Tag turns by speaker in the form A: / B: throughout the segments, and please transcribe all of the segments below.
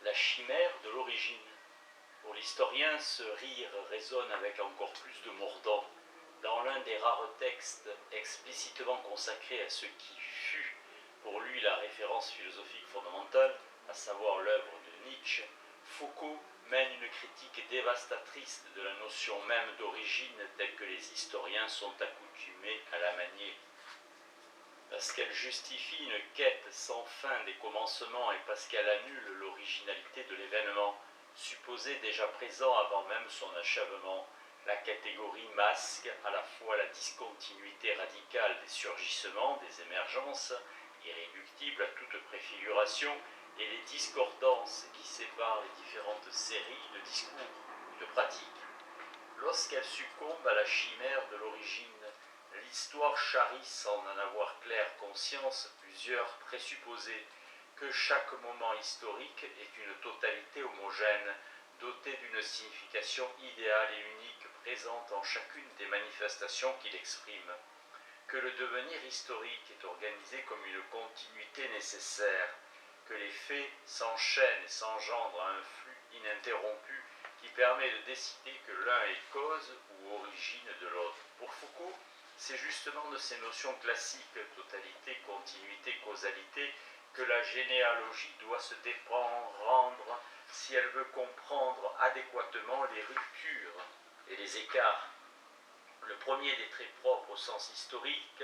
A: la chimère de l'origine. Pour l'historien, ce rire résonne avec encore plus de mordant. Dans l'un des rares textes explicitement consacrés à ce qui fut pour lui la référence philosophique fondamentale, à savoir l'œuvre de Nietzsche, Foucault mène une critique dévastatrice de la notion même d'origine telle que les historiens sont accoutumés à la manier. Parce qu'elle justifie une quête sans fin des commencements et parce qu'elle annule l'originalité de l'événement, supposé déjà présent avant même son achèvement, la catégorie masque à la fois la discontinuité radicale des surgissements, des émergences, irréductibles à toute préfiguration, et les discordances qui séparent les différentes séries de discours ou de pratiques. Lorsqu'elle succombe à la chimère de l'origine, l'histoire charrie sans en avoir claire conscience plusieurs présupposés, que chaque moment historique est une totalité homogène, dotée d'une signification idéale et unique présente en chacune des manifestations qu'il exprime, que le devenir historique est organisé comme une continuité nécessaire, que les faits s'enchaînent et s'engendrent à un flux ininterrompu qui permet de décider que l'un est cause ou origine de l'autre. Pour Foucault, c'est justement de ces notions classiques, totalité, continuité, causalité, que la généalogie doit se dépendre si elle veut comprendre adéquatement les ruptures et les écarts. Le premier des traits propres au sens historique,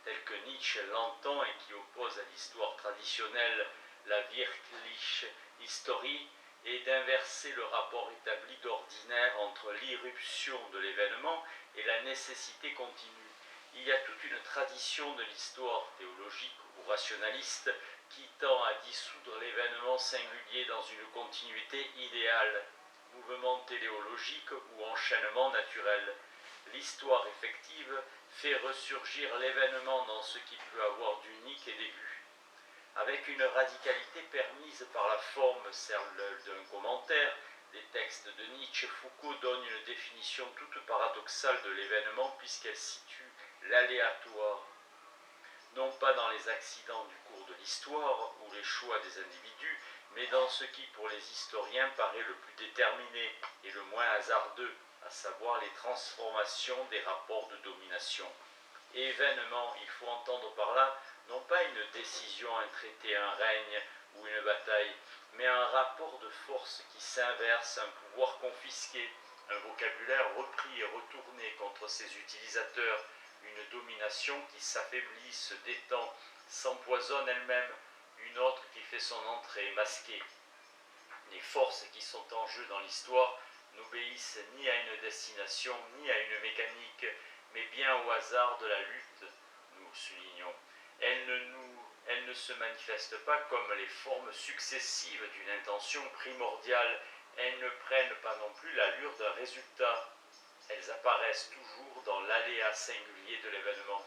A: tel que Nietzsche l'entend et qui oppose à l'histoire traditionnelle la Wirkliche Historie, est d'inverser le rapport établi d'ordinaire entre l'irruption de l'événement et la nécessité continue. Il y a toute une tradition de l'histoire théologique ou rationaliste qui tend à dissoudre l'événement singulier dans une continuité idéale, mouvement téléologique ou enchaînement naturel. L'histoire effective fait ressurgir l'événement dans ce qu'il peut avoir d'unique et d'aigu. Avec une radicalité permise par la forme, celle d'un commentaire, des textes de Nietzsche, Foucault donne une définition toute paradoxale de l'événement puisqu'elle situe l'aléatoire, non pas dans les accidents du cours de l'histoire ou les choix des individus, mais dans ce qui pour les historiens paraît le plus déterminé et le moins hasardeux, à savoir les transformations des rapports de domination. Événement, il faut entendre par là non pas une décision, un traité, un règne ou une bataille, mais un rapport de force qui s'inverse, un pouvoir confisqué, un vocabulaire repris et retourné contre ses utilisateurs, une domination qui s'affaiblit, se détend, s'empoisonne elle-même, une autre qui fait son entrée masquée. Les forces qui sont en jeu dans l'histoire n'obéissent ni à une destination, ni à une mécanique, mais bien au hasard de la lutte, nous soulignons. Elles ne se manifestent pas comme les formes successives d'une intention primordiale, elles ne prennent pas non plus l'allure d'un résultat. Elles apparaissent toujours dans l'aléa singulier de l'événement.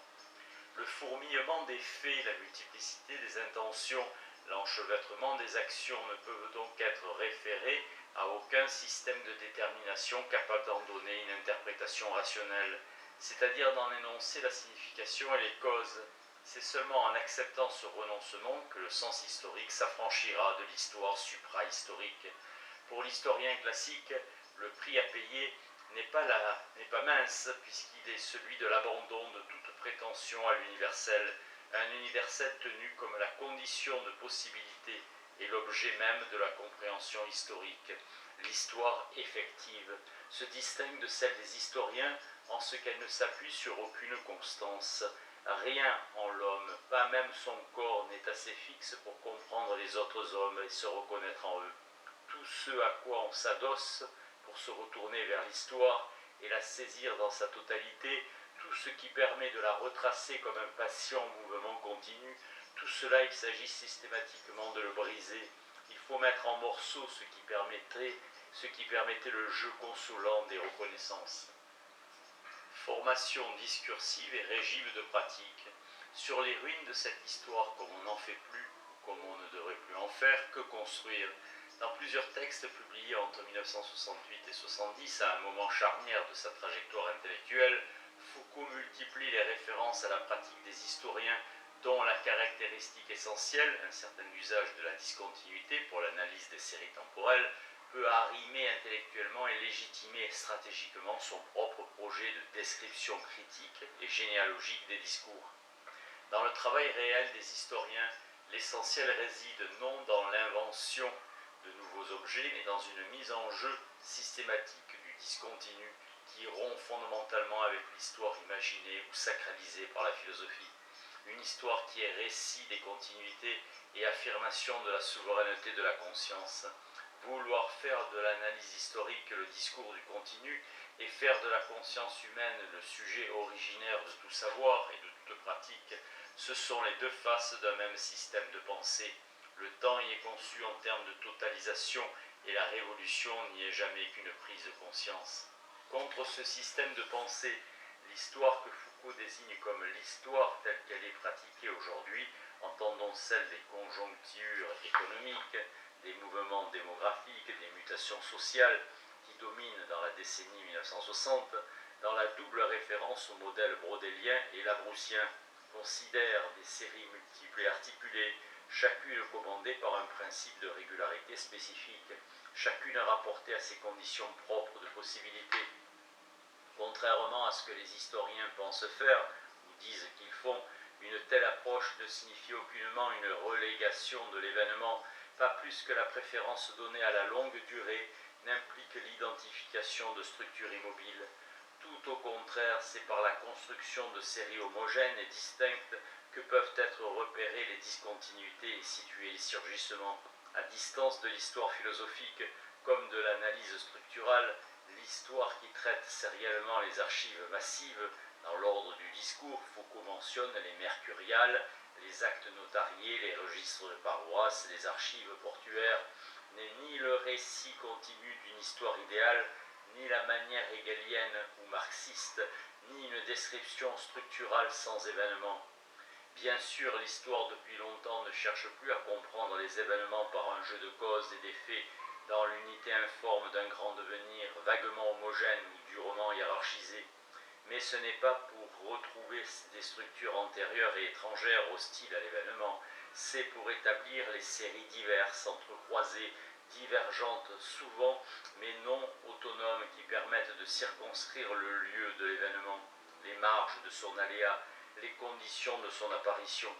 A: Le fourmillement des faits, la multiplicité des intentions, l'enchevêtrement des actions ne peuvent donc être référés à aucun système de détermination capable d'en donner une interprétation rationnelle, c'est-à-dire d'en énoncer la signification et les causes. C'est seulement en acceptant ce renoncement que le sens historique s'affranchira de l'histoire supra-historique. Pour l'historien classique, le prix à payer n'est pas mince, puisqu'il est celui de l'abandon de toute prétention à l'universel, un universel tenu comme la condition de possibilité et l'objet même de la compréhension historique. L'histoire effective se distingue de celle des historiens en ce qu'elle ne s'appuie sur aucune constance. Rien en l'homme, pas même son corps, n'est assez fixe pour comprendre les autres hommes et se reconnaître en eux. Tout ce à quoi on s'adosse pour se retourner vers l'histoire et la saisir dans sa totalité, tout ce qui permet de la retracer comme un patient mouvement continu, tout cela il s'agit systématiquement de le briser. Il faut mettre en morceaux ce qui permettait le jeu consolant des reconnaissances. Formation discursive et régime de pratique. Sur les ruines de cette histoire, comme on n'en fait plus, comme on ne devrait plus en faire, que construire? Dans plusieurs textes publiés entre 1968 et 1970, à un moment charnière de sa trajectoire intellectuelle, Foucault multiplie les références à la pratique des historiens dont la caractéristique essentielle, un certain usage de la discontinuité pour l'analyse des séries temporelles, peut arrimer intellectuellement et légitimer stratégiquement son propre projet de description critique et généalogique des discours. Dans le travail réel des historiens, l'essentiel réside non dans l'invention de nouveaux objets, mais dans une mise en jeu systématique du discontinu qui rompt fondamentalement avec l'histoire imaginée ou sacralisée par la philosophie. Une histoire qui est récit des continuités et affirmation de la souveraineté de la conscience. Vouloir faire de l'analyse historique le discours du continu et faire de la conscience humaine le sujet originaire de tout savoir et de toute pratique, ce sont les deux faces d'un même système de pensée. Le temps y est conçu en termes de totalisation et la révolution n'y est jamais qu'une prise de conscience. Contre ce système de pensée, l'histoire que Foucault désigne comme l'histoire telle qu'elle est pratiquée aujourd'hui, entendons celle des conjonctures économiques, des mouvements démographiques, des mutations sociales qui dominent dans la décennie 1960, dans la double référence au modèle brodélien et labroussien, considère des séries multiples et articulées, chacune commandée par un principe de régularité spécifique, chacune rapportée à ses conditions propres de possibilité. Contrairement à ce que les historiens pensent faire, ou disent qu'ils font, une telle approche ne signifie aucunement une relégation de l'événement, pas plus que la préférence donnée à la longue durée n'implique l'identification de structures immobiles. Tout au contraire, c'est par la construction de séries homogènes et distinctes que peuvent être repérées les discontinuités et situés les surgissements. À distance de l'histoire philosophique comme de l'analyse structurale, l'histoire qui traite sériellement les archives massives, dans l'ordre du discours, Foucault mentionne les mercuriales, les actes notariés, les registres de paroisse, les archives portuaires, n'est ni le récit continu d'une histoire idéale, ni la manière hegelienne ou marxiste, ni une description structurale sans événements. Bien sûr, l'histoire depuis longtemps ne cherche plus à comprendre les événements par un jeu de causes et d'effets dans l'unité informe d'un grand devenir vaguement homogène ou durement hiérarchisé. Mais ce n'est pas pour retrouver des structures antérieures et étrangères hostiles à l'événement, c'est pour établir les séries diverses, entrecroisées, divergentes souvent, mais non autonomes, qui permettent de circonscrire le lieu de l'événement, les marges de son aléa, les conditions de son apparition.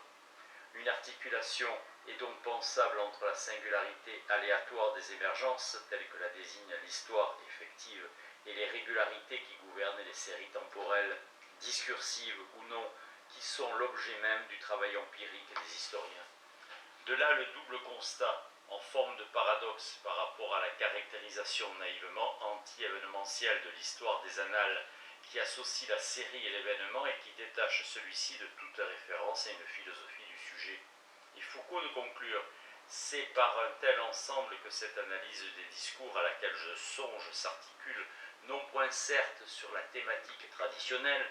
A: Une articulation est donc pensable entre la singularité aléatoire des émergences, telle que la désigne l'histoire effective, et les régularités qui gouvernent les séries temporelles, discursives ou non, qui sont l'objet même du travail empirique des historiens. De là le double constat, en forme de paradoxe par rapport à la caractérisation naïvement anti-événementielle de l'histoire des annales, qui associe la série et l'événement et qui détache celui-ci de toute référence à une philosophie du sujet. Il faut Foucault de conclure, c'est par un tel ensemble que cette analyse des discours à laquelle je songe s'articule, non point certes sur la thématique traditionnelle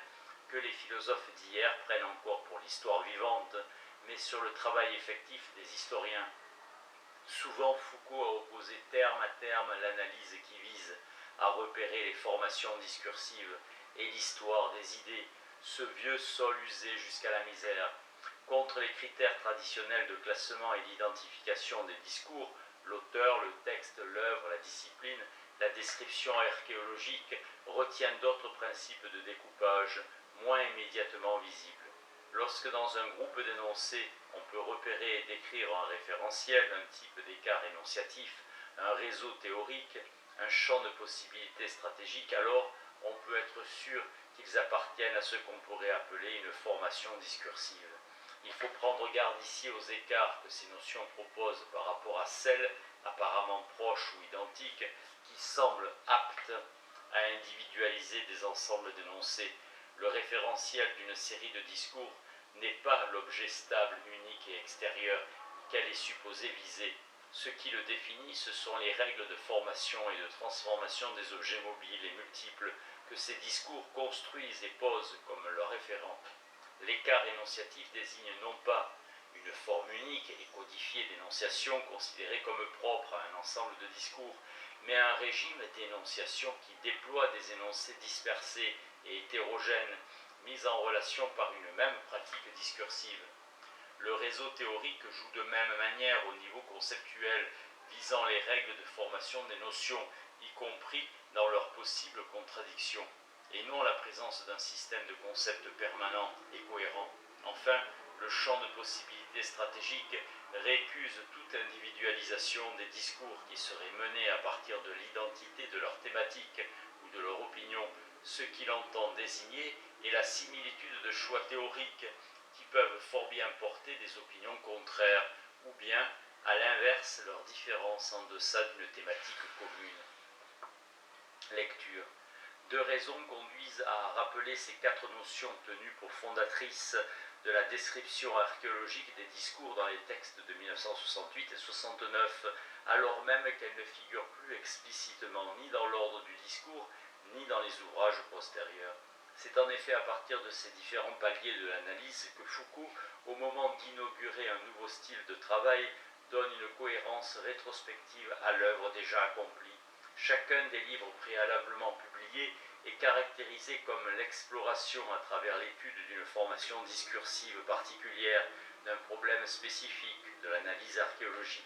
A: que les philosophes d'hier prennent encore pour l'histoire vivante, mais sur le travail effectif des historiens. Souvent, Foucault a opposé terme à terme l'analyse qui vise à repérer les formations discursives et l'histoire des idées, ce vieux sol usé jusqu'à la misère, contre les critères traditionnels de classement et d'identification des discours, l'auteur, le texte, l'œuvre, la discipline, la description archéologique retient d'autres principes de découpage moins immédiatement visibles. Lorsque dans un groupe d'énoncés, on peut repérer et décrire un référentiel, un type d'écart énonciatif, un réseau théorique, un champ de possibilités stratégiques, alors on peut être sûr qu'ils appartiennent à ce qu'on pourrait appeler une formation discursive. Il faut prendre garde ici aux écarts que ces notions proposent par rapport à celles, apparemment proches ou identiques, qui semblent aptes à individualiser des ensembles d'énoncés. Le référentiel d'une série de discours n'est pas l'objet stable, unique et extérieur qu'elle est supposée viser. Ce qui le définit, ce sont les règles de formation et de transformation des objets mobiles et multiples que ces discours construisent et posent comme leur référent. L'écart énonciatif désigne non pas une forme unique et codifiée d'énonciation considérée comme propre à un ensemble de discours, mais un régime d'énonciation qui déploie des énoncés dispersés et hétérogènes, mis en relation par une même pratique discursive. Le réseau théorique joue de même manière au niveau conceptuel, visant les règles de formation des notions, y compris dans leurs possibles contradictions, et non la présence d'un système de concepts permanent et cohérent. Enfin, le champ de possibilités stratégiques récuse toute individualisation des discours qui seraient menés à partir de l'identité de leur thématique ou de leur opinion. Ce qu'il entend désigner est la similitude de choix théoriques qui peuvent fort bien porter des opinions contraires, ou bien, à l'inverse, leur différence en deçà d'une thématique commune. Lecture. Deux raisons conduisent à rappeler ces quatre notions tenues pour fondatrices de la description archéologique des discours dans les textes de 1968 et 69, alors même qu'elles ne figurent plus explicitement ni dans l'ordre du discours, ni dans les ouvrages postérieurs. C'est en effet à partir de ces différents paliers de l'analyse que Foucault, au moment d'inaugurer un nouveau style de travail, donne une cohérence rétrospective à l'œuvre déjà accomplie. Chacun des livres préalablement publiés est caractérisé comme l'exploration à travers l'étude d'une formation discursive particulière, d'un problème spécifique de l'analyse archéologique,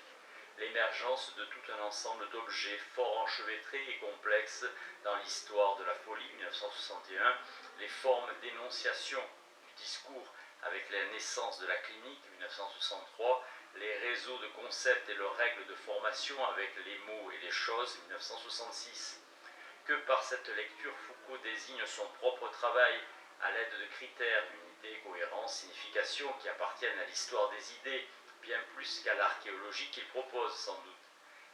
A: l'émergence de tout un ensemble d'objets fort enchevêtrés et complexes dans l'histoire de la folie 1961, les formes d'énonciation du discours avec la naissance de la clinique 1963, les réseaux de concepts et leurs règles de formation avec les mots et les choses 1966. Que par cette lecture Foucault désigne son propre travail à l'aide de critères d'unité, cohérence, signification qui appartiennent à l'histoire des idées, bien plus qu'à l'archéologie qu'il propose sans doute.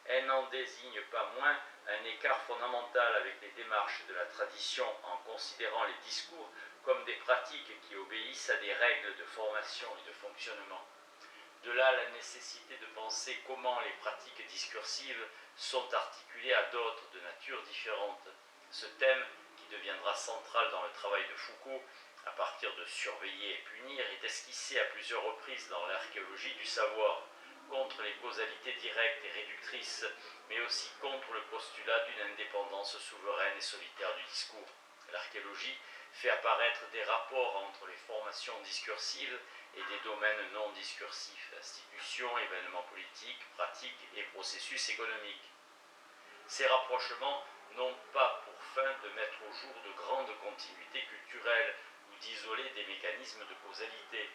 A: Elle n'en désigne pas moins un écart fondamental avec les démarches de la tradition en considérant les discours comme des pratiques qui obéissent à des règles de formation et de fonctionnement. De là la nécessité de penser comment les pratiques discursives sont articulées à d'autres de nature différente. Ce thème, qui deviendra central dans le travail de Foucault, à partir de surveiller et punir, est esquissé à plusieurs reprises dans l'archéologie du savoir, contre les causalités directes et réductrices, mais aussi contre le postulat d'une indépendance souveraine et solitaire du discours. L'archéologie fait apparaître des rapports entre les formations discursives et des domaines non discursifs, institutions, événements politiques, pratiques et processus économiques. Ces rapprochements n'ont pas pour fin de mettre au jour de grandes continuités culturelles ou d'isoler des mécanismes de causalité.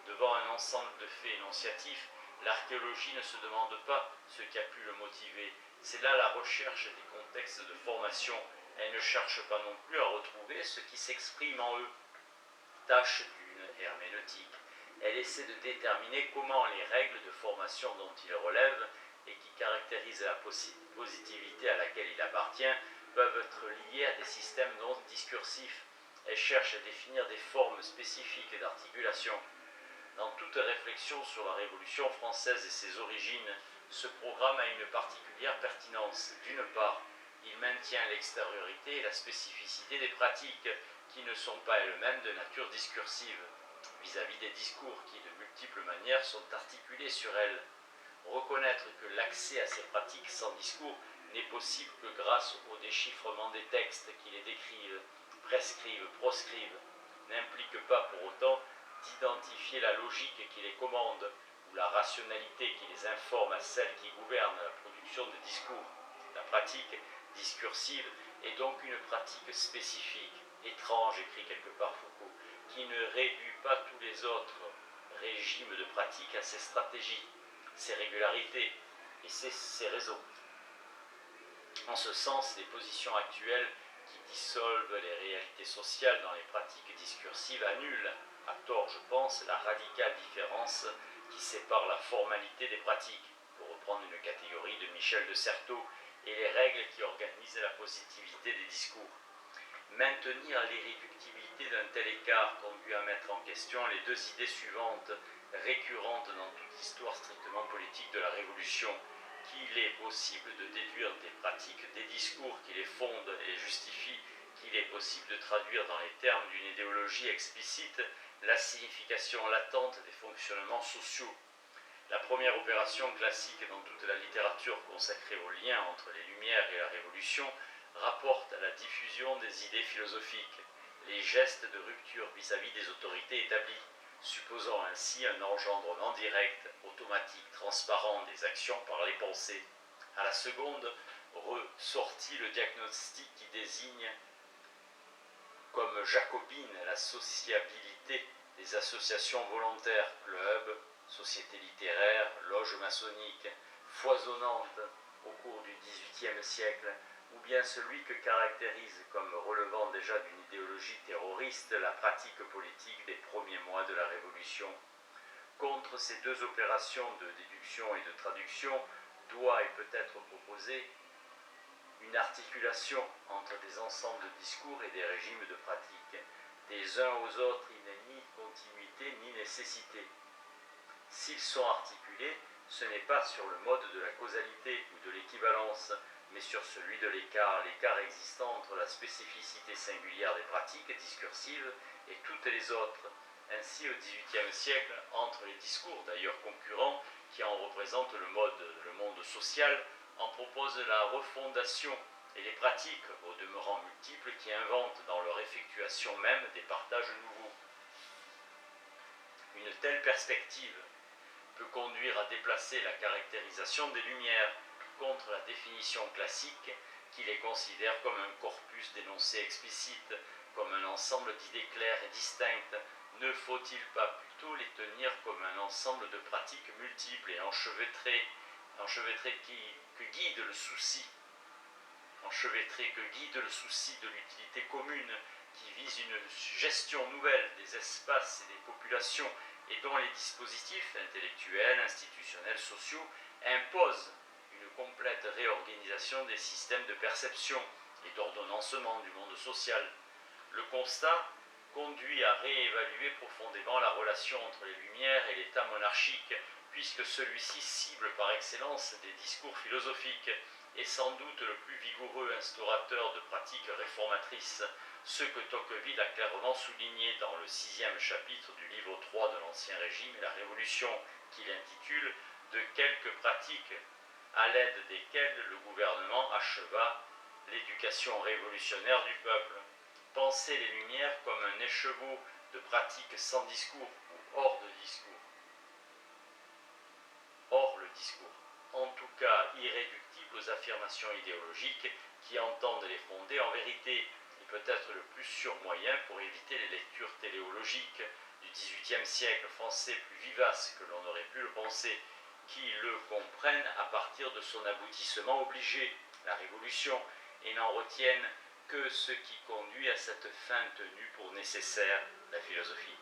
A: Devant un ensemble de faits énonciatifs, l'archéologie ne se demande pas ce qui a pu le motiver. C'est là la recherche des contextes de formation. Elle ne cherche pas non plus à retrouver ce qui s'exprime en eux. Tâche d'une herméneutique. Elle essaie de déterminer comment les règles de formation dont il relève et qui caractérisent la positivité à laquelle il appartient peuvent être liées à des systèmes non discursifs. Elle cherche à définir des formes spécifiques d'articulation. Dans toute réflexion sur la Révolution française et ses origines, ce programme a une particulière pertinence. D'une part, il maintient l'extériorité et la spécificité des pratiques qui ne sont pas elles-mêmes de nature discursive, vis-à-vis des discours qui, de multiples manières, sont articulés sur elles. Reconnaître que l'accès à ces pratiques sans discours n'est possible que grâce au déchiffrement des textes qui les décrivent, prescrivent, proscrivent, n'implique pas pour autant d'identifier la logique qui les commande ou la rationalité qui les informe à celle qui gouverne la production des discours. La pratique discursive est donc une pratique spécifique, étrange, écrit quelque part Foucault, qui ne réduit pas tous les autres régimes de pratique à ses stratégies, ses régularités et ses raisons. En ce sens, les positions actuelles qui dissolvent les réalités sociales dans les pratiques discursives annulent, à tort je pense, la radicale différence qui sépare la formalité des pratiques, pour reprendre une catégorie de Michel de Certeau, et les règles qui organisent la positivité des discours. Maintenir l'irréductibilité d'un tel écart conduit à mettre en question les deux idées suivantes, récurrentes dans toute l'histoire strictement politique de la Révolution, qu'il est possible de déduire des pratiques, des discours qui les fondent et justifient, qu'il est possible de traduire dans les termes d'une idéologie explicite la signification latente des fonctionnements sociaux. La première opération classique dans toute la littérature consacrée au lien entre les Lumières et la Révolution rapporte à la diffusion des idées philosophiques, les gestes de rupture vis-à-vis des autorités établies. supposant ainsi un engendrement direct, automatique, transparent des actions par les pensées. À la seconde, ressortit le diagnostic qui désigne comme jacobine la sociabilité des associations volontaires, clubs, sociétés littéraires, loges maçonniques, foisonnantes au cours du XVIIIe siècle, ou bien celui que caractérise comme relevant déjà d'une idéologie terroriste la pratique politique des premiers mois de la Révolution. Contre ces deux opérations de déduction et de traduction doit et peut être proposée une articulation entre des ensembles de discours et des régimes de pratique. Des uns aux autres, il n'est ni continuité ni nécessité. S'ils sont articulés, ce n'est pas sur le mode de la causalité ou de l'équivalence, mais sur celui de l'écart existant entre la spécificité singulière des pratiques discursives et toutes les autres. Ainsi, au XVIIIe siècle, entre les discours d'ailleurs concurrents qui en représentent le monde social, en proposent la refondation et les pratiques, au demeurant multiples, qui inventent dans leur effectuation même des partages nouveaux. Une telle perspective peut conduire à déplacer la caractérisation des Lumières contre la définition classique qui les considère comme un corpus d'énoncés explicites, comme un ensemble d'idées claires et distinctes. Ne faut-il pas plutôt les tenir comme un ensemble de pratiques multiples et enchevêtrées que guide le souci de l'utilité commune, qui vise une gestion nouvelle des espaces et des populations et dont les dispositifs intellectuels, institutionnels, sociaux imposent une complète réorganisation des systèmes de perception et d'ordonnancement du monde social. Le constat conduit à réévaluer profondément la relation entre les Lumières et l'État monarchique, puisque celui-ci cible par excellence des discours philosophiques, est sans doute le plus vigoureux instaurateur de pratiques réformatrices, ce que Tocqueville a clairement souligné dans le 6e chapitre du livre 3 de l'Ancien Régime et la Révolution, qu'il intitule « De quelques pratiques à l'aide desquelles le gouvernement acheva l'éducation révolutionnaire du peuple ». Penser les Lumières comme un écheveau de pratiques sans discours ou hors de discours. Hors le discours, en tout cas irréductible aux affirmations idéologiques qui entendent les fonder en vérité, et peut-être le plus sûr moyen pour éviter les lectures téléologiques du XVIIIe siècle français plus vivaces que l'on aurait pu le penser, qui le comprennent à partir de son aboutissement obligé, la Révolution, et n'en retiennent que ce qui conduit à cette fin tenue pour nécessaire, la philosophie.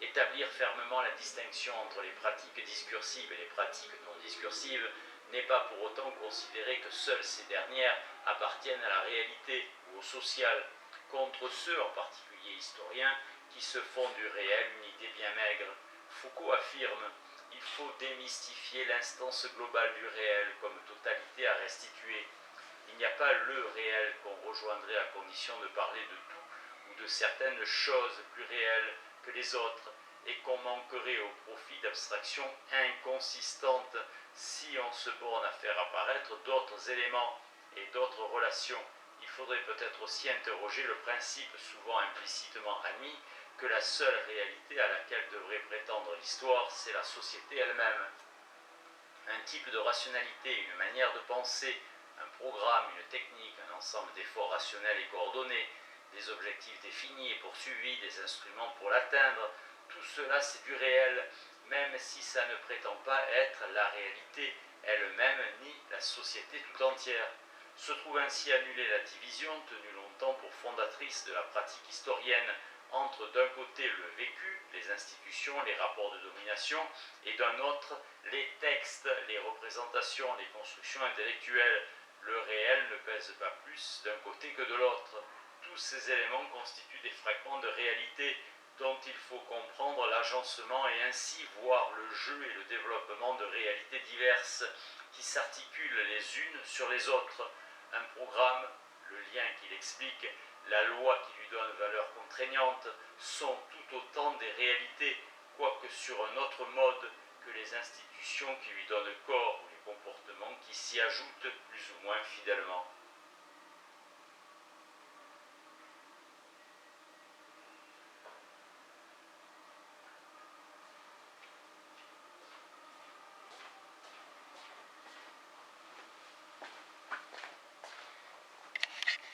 A: Établir fermement la distinction entre les pratiques discursives et les pratiques non discursives n'est pas pour autant considérer que seules ces dernières appartiennent à la réalité ou au social, contre ceux, en particulier historiens, qui se font du réel une idée bien maigre. Foucault affirme « Il faut démystifier l'instance globale du réel comme totalité à restituer. Il n'y a pas le réel qu'on rejoindrait à condition de parler de tout ou de certaines choses plus réelles que les autres, et qu'on manquerait au profit d'abstractions inconsistantes si on se borne à faire apparaître d'autres éléments et d'autres relations. Il faudrait peut-être aussi interroger le principe souvent implicitement admis que la seule réalité à laquelle devrait prétendre l'histoire, c'est la société elle-même. Un type de rationalité, une manière de penser, un programme, une technique, un ensemble d'efforts rationnels et coordonnés, des objectifs définis et poursuivis, des instruments pour l'atteindre, tout cela c'est du réel, même si ça ne prétend pas être la réalité elle-même ni la société tout entière. Se trouve ainsi annulée la division, tenue longtemps pour fondatrice de la pratique historienne, entre d'un côté le vécu, les institutions, les rapports de domination, et d'un autre les textes, les représentations, les constructions intellectuelles. Le réel ne pèse pas plus d'un côté que de l'autre. Tous ces éléments constituent des fragments de réalité dont il faut comprendre l'agencement et ainsi voir le jeu et le développement de réalités diverses qui s'articulent les unes sur les autres. Un programme, le lien qui l'explique, la loi qui lui donne valeur contraignante sont tout autant des réalités, quoique sur un autre mode que les institutions qui lui donnent corps ou les comportements qui s'y ajoutent plus ou moins fidèlement.